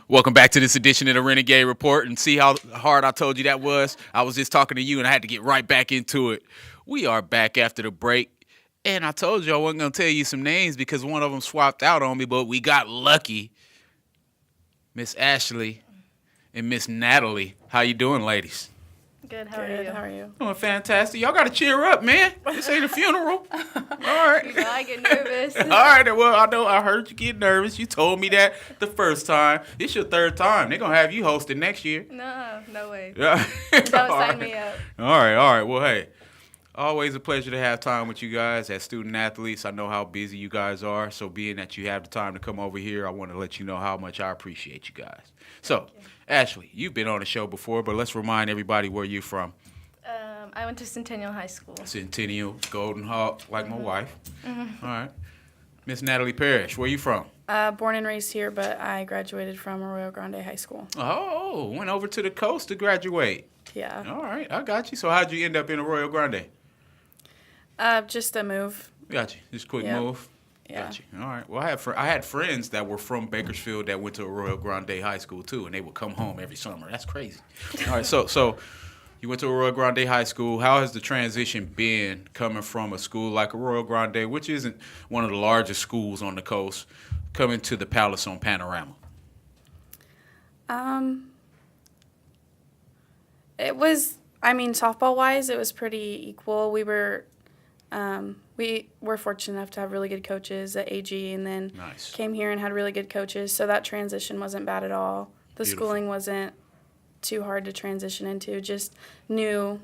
Welcome back to this edition of the Renegade Report. And see how hard I told you that was? I was just talking to you and I had to get right back into it. We are back after the break. And I told you I wasn't going to tell you some names because one of them swapped out on me, but we got lucky. Miss Ashley and Miss Natalie. How you doing, ladies? Good. How are you? Doing fantastic. Y'all got to cheer up, man. This ain't a funeral. All right. You know, I get nervous. All right. Well, I know I heard you get nervous. You told me that the first time. It's your third time. They're going to have you hosting next year. No way. Yeah. Don't sign me up. All right. Well, hey, always a pleasure to have time with you guys as student athletes. I know how busy you guys are. So being that you have the time to come over here, I want to let you know how much I appreciate you guys. So, Ashley, you've been on the show before, but let's remind everybody where you're from. I went to Centennial High School. Centennial, Golden Hawk, like my wife. Mm-hmm. All right. Miss Natilee Parrish, where you from? Born and raised here, but I graduated from Arroyo Grande High School. Oh, went over to the coast to graduate. Yeah. All right, I got you. So how'd you end up in Arroyo Grande? Just a move. Got you. Just a quick Yep. move. Yeah. Got you. All right. Well, I had friends that were from Bakersfield that went to Arroyo Grande High School too, and they would come home every summer. That's crazy. All right. So you went to Arroyo Grande High School. How has the transition been coming from a school like Arroyo Grande, which isn't one of the largest schools on the coast, coming to the Palace on Panorama? It was, softball-wise, it was pretty equal. We were fortunate enough to have really good coaches at AG, and then Nice. came here and had really good coaches, so that transition wasn't bad at all. The Beautiful. schooling wasn't too hard to transition into, just a new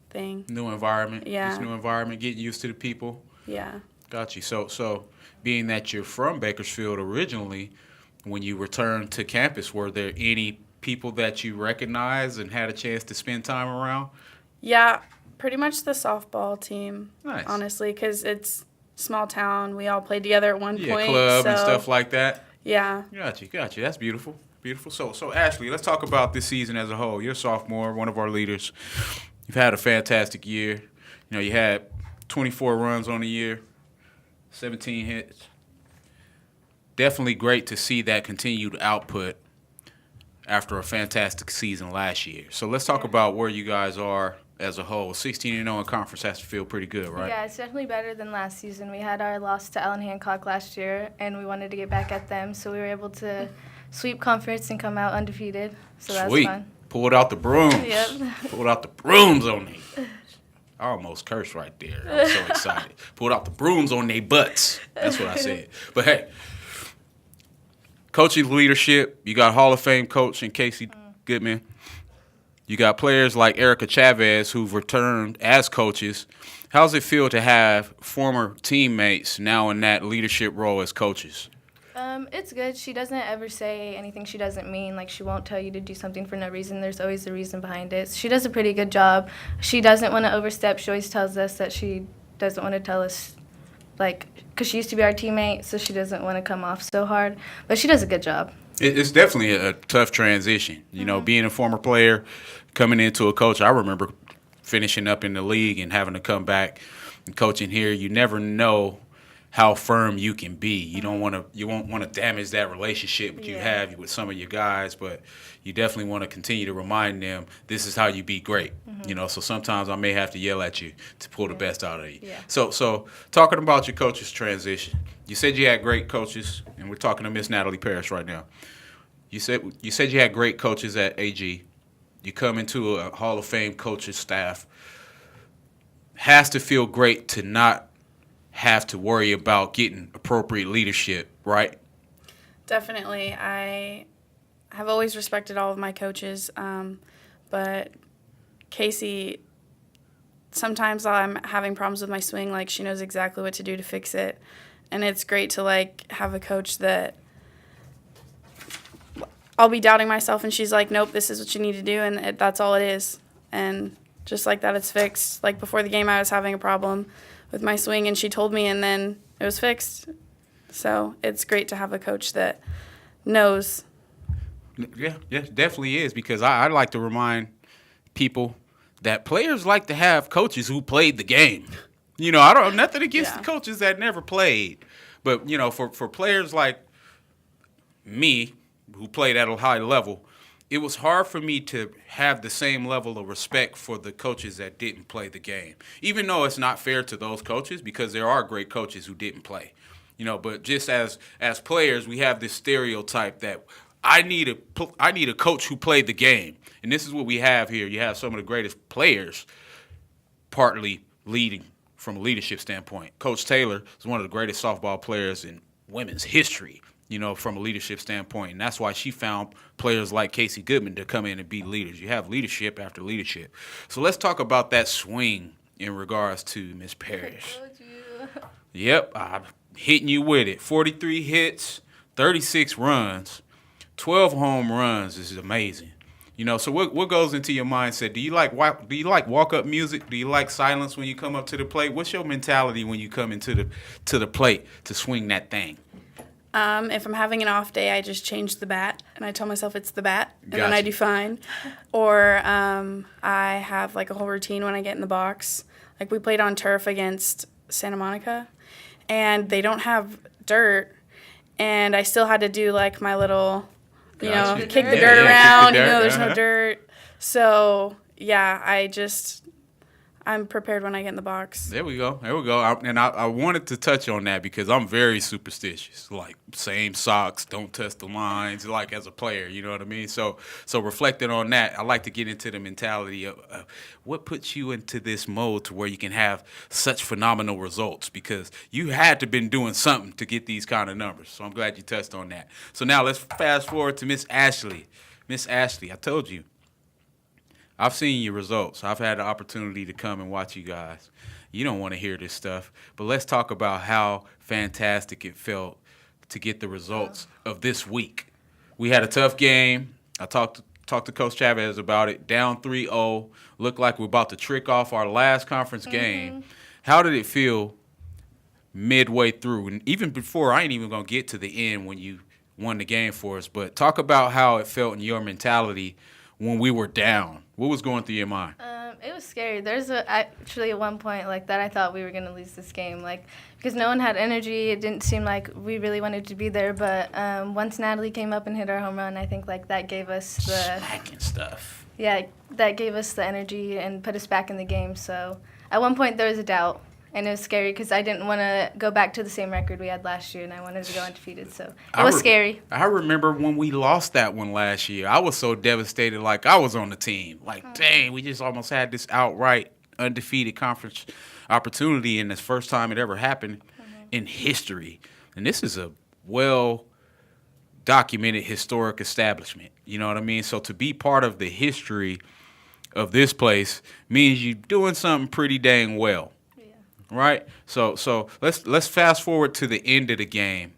thing. New environment. Yeah. Just new environment. Getting used to the people. Yeah. Got you. So being that you're from Bakersfield originally, when you returned to campus, were there any people that you recognized and had a chance to spend time around? Yeah, pretty much the softball team, Nice. honestly, because it's small town. We all played together at one point. Club and so, stuff like that. Yeah. Got you. That's beautiful. So Ashley, let's talk about this season as a whole. You're a sophomore, one of our leaders. You've had a fantastic year. You had 24 runs on the year, 17 hits. Definitely great to see that continued output after a fantastic season last year. So let's talk about where you guys are as a whole. 16-0 in conference has to feel pretty good, right? Yeah, it's definitely better than last season. We had our loss to Allen Hancock last year, and we wanted to get back at them, so we were able to sweep conference and come out undefeated. So that was Sweet. fun. Pulled out the brooms. Yep. Pulled out the brooms on me. I almost cursed right there. I was so excited. Pulled out the brooms on their butts. That's what I said. But hey, coaching leadership. You got Hall of Fame coach and Casey Goodman. You got players like Erica Chavez who've returned as coaches. How's it feel to have former teammates now in that leadership role as coaches? It's good. She doesn't ever say anything she doesn't mean. Like, she won't tell you to do something for no reason. There's always a reason behind it. She does a pretty good job. She doesn't want to overstep. She always tells us that she doesn't want to tell us, like, because she used to be our teammate, so she doesn't want to come off so hard. But she does a good job. It's definitely a tough transition. Being a former player, coming into a coach. I remember finishing up in the league and having to come back and coaching here. You never know how firm you can be. You won't want to damage that relationship that you have with some of your guys, but you definitely want to continue to remind them this is how you be great. So sometimes I may have to yell at you to pull the best out of you. Yeah. So talking about your coach's transition, you said you had great coaches, and we're talking to Miss Natilee Parrish right now. You said you had great coaches at AG. You come into a Hall of Fame coaching staff. Has to feel great to not have to worry about getting appropriate leadership, right? Definitely. I have always respected all of my coaches, but Casey, sometimes I'm having problems with my swing, like she knows exactly what to do to fix it. And it's great to have a coach that I'll be doubting myself and she's like, nope, this is what you need to do, and that's all it is. And just like that, it's fixed. Like before the game, I was having a problem with my swing, and she told me, and then it was fixed. So it's great to have a coach that knows. Yeah, definitely is, because I like to remind people that players like to have coaches who played the game. I don't have nothing against the coaches that never played, but for players like me, who played at a high level, it was hard for me to have the same level of respect for the coaches that didn't play the game. Even though it's not fair to those coaches because there are great coaches who didn't play. But just as players, we have this stereotype that I need a coach who played the game. And this is what we have here. You have some of the greatest players partly leading from a leadership standpoint. Coach Taylor is one of the greatest softball players in women's history, from a leadership standpoint. And that's why she found players like Casey Goodman to come in and be leaders. You have leadership after leadership. So let's talk about that swing in regards to Miss Parrish. I told you. Yep, I'm hitting you with it. 43 hits, 36 runs, 12 home runs is amazing. So what goes into your mindset? Do you like walk-up music? Do you like silence when you come up to the plate? What's your mentality when you come into the plate to swing that thing? If I'm having an off day, I just change the bat, and I tell myself it's the bat, and Gotcha. then I do fine. Or I have like a whole routine when I get in the box. Like we played on turf against Santa Monica, and they don't have dirt, and I still had to do like my little, Gotcha. kick the Yeah, dirt yeah, around. kick the dirt, There's no uh-huh. dirt. So yeah, I'm prepared when I get in the box. There we go. I wanted to touch on that because I'm very superstitious. Like, same socks, don't touch the lines, like as a player, you know what I mean? So reflecting on that, I like to get into the mentality of what puts you into this mode to where you can have such phenomenal results, because you had to been doing something to get these kind of numbers. So I'm glad you touched on that. So now let's fast forward to Miss Ashley. Miss Ashley, I told you, I've seen your results. I've had the opportunity to come and watch you guys. You don't want to hear this stuff, but let's talk about how fantastic it felt to get the results of this week. We had a tough game. I talked to Coach Chavez about it. Down 3-0. Looked like we're about to trick off our last conference game. How did it feel midway through? And even before, I ain't even going to get to the end when you won the game for us, but talk about how it felt in your mentality when we were down. What was going through your mind? It was scary. There's actually at one point like that I thought we were going to lose this game, because no one had energy. It didn't seem like we really wanted to be there. But once Natalee came up and hit our home run, I think that gave us the smacking stuff. Yeah, that gave us the energy and put us back in the game. So at one point there was a doubt, and it was scary because I didn't want to go back to the same record we had last year, and I wanted to go undefeated. So it was scary. I remember when we lost that one last year. I was so devastated, like I was on the team. Like, dang, we just almost had this outright undefeated conference opportunity, and it's the first time it ever happened in history. And this is a well-documented historic establishment. You know what I mean? So to be part of the history of this place means you're doing something pretty dang well. Right? So let's fast forward to the end of the game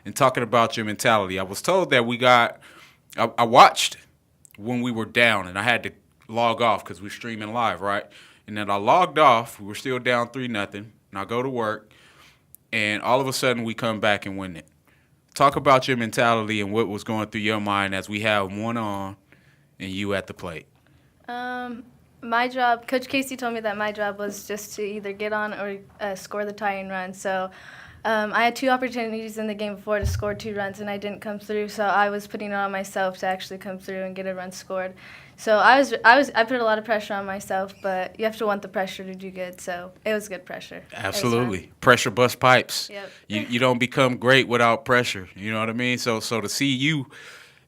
and talking about your mentality. I was told that I watched when we were down, and I had to log off because we're streaming live, right? And then I logged off. We were still down 3-0, and I go to work, and all of a sudden we come back and win it. Talk about your mentality and what was going through your mind as we have one on and you at the plate. My job, Coach Casey told me that my job was just to either get on or score the tying run. So I had 2 opportunities in the game before to score 2 runs, and I didn't come through. So I was putting it on myself to actually come through and get a run scored. So I put a lot of pressure on myself, but you have to want the pressure to do good. So it was good pressure. Absolutely, pressure bust pipes. Yep. You don't become great without pressure. You know what I mean? So to see you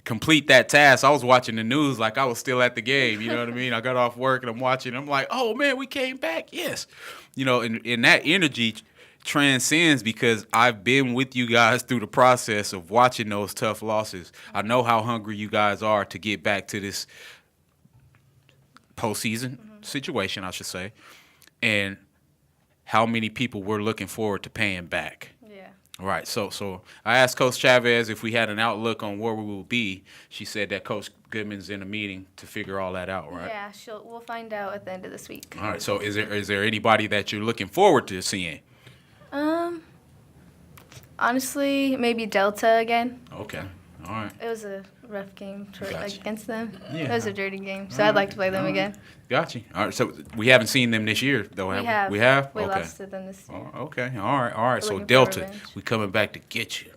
complete that task. I was watching the news like I was still at the game. You know what I mean? I got off work and I'm watching. I'm like, oh, man, we came back. Yes. And that energy transcends because I've been with you guys through the process of watching those tough losses. I know how hungry you guys are to get back to this postseason situation, I should say, and how many people we're looking forward to paying back. Right. So I asked Coach Chavez if we had an outlook on where we will be. She said that Coach Goodman's in a meeting to figure all that out, right? Yeah, we'll find out at the end of this week. All right. So is there anybody that you're looking forward to seeing? Honestly, maybe Delta again. Okay. All right. It was a rough game Gotcha. against them. Yeah. It was a dirty game, so I'd like to play them again. Gotcha. All right. So we haven't seen them this year, though, have we? We have? We okay. lost to them this year. Oh, okay. All right. We're So looking for Delta, revenge. we coming back to get you.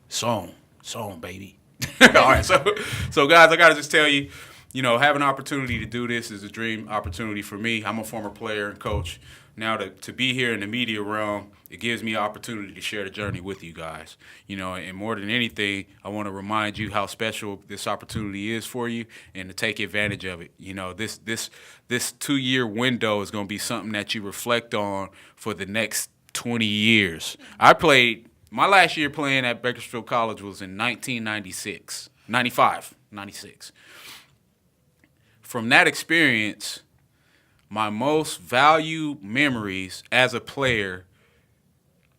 Song, baby. All right, so guys, I gotta just tell you, having an opportunity to do this is a dream opportunity for me. I'm a former player and coach. Now to be here in the media realm, it gives me an opportunity to share the journey with you guys. And more than anything, I want to remind you how special this opportunity is for you and to take advantage of it. This 2-year window is going to be something that you reflect on for the next 20 years. My last year playing at Bakersfield College was in 1996, 95, 96. From that experience, my most valued memories as a player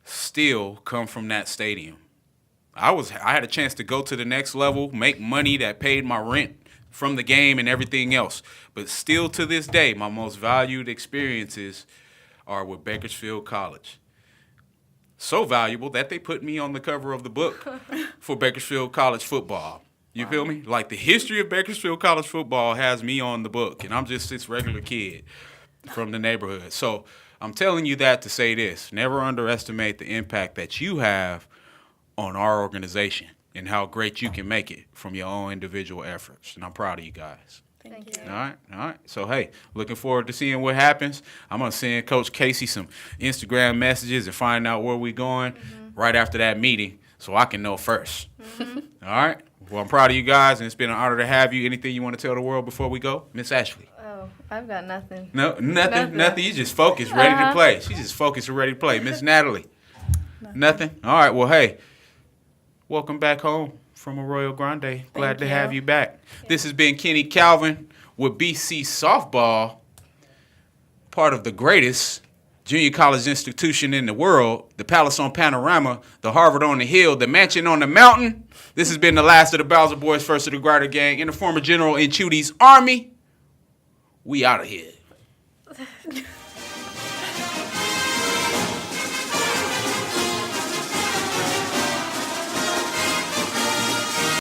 still come from that stadium. I had a chance to go to the next level, make money that paid my rent from the game and everything else. But still to this day, my most valued experiences are with Bakersfield College. So valuable that they put me on the cover of the book for Bakersfield College football. You feel me? Like the history of Bakersfield College football has me on the book, and I'm just this regular kid from the neighborhood. So I'm telling you that to say this. Never underestimate the impact that you have on our organization and how great you can make it from your own individual efforts. And I'm proud of you guys. Thank you. All right. So, hey, looking forward to seeing what happens. I'm going to send Coach Casey some Instagram messages and find out where we're going right after that meeting so I can know first. All right? Well, I'm proud of you guys, and it's been an honor to have you. Anything you want to tell the world before we go? Miss Ashley. Oh, I've got nothing. No, nothing. You just focused, ready to play. She's just focused and ready to play. Miss Natalie. Nothing. All right. Well, hey, welcome back home from Arroyo Grande. Glad to have you back. Yeah. This has been Kenny Calvin with BC Softball, part of the greatest junior college institution in the world, the Palace on Panorama, the Harvard on the Hill, the Mansion on the Mountain. This has been the last of the Bowser Boys, first of the Grider Gang, and the former general in Chudy's Army. We out of here.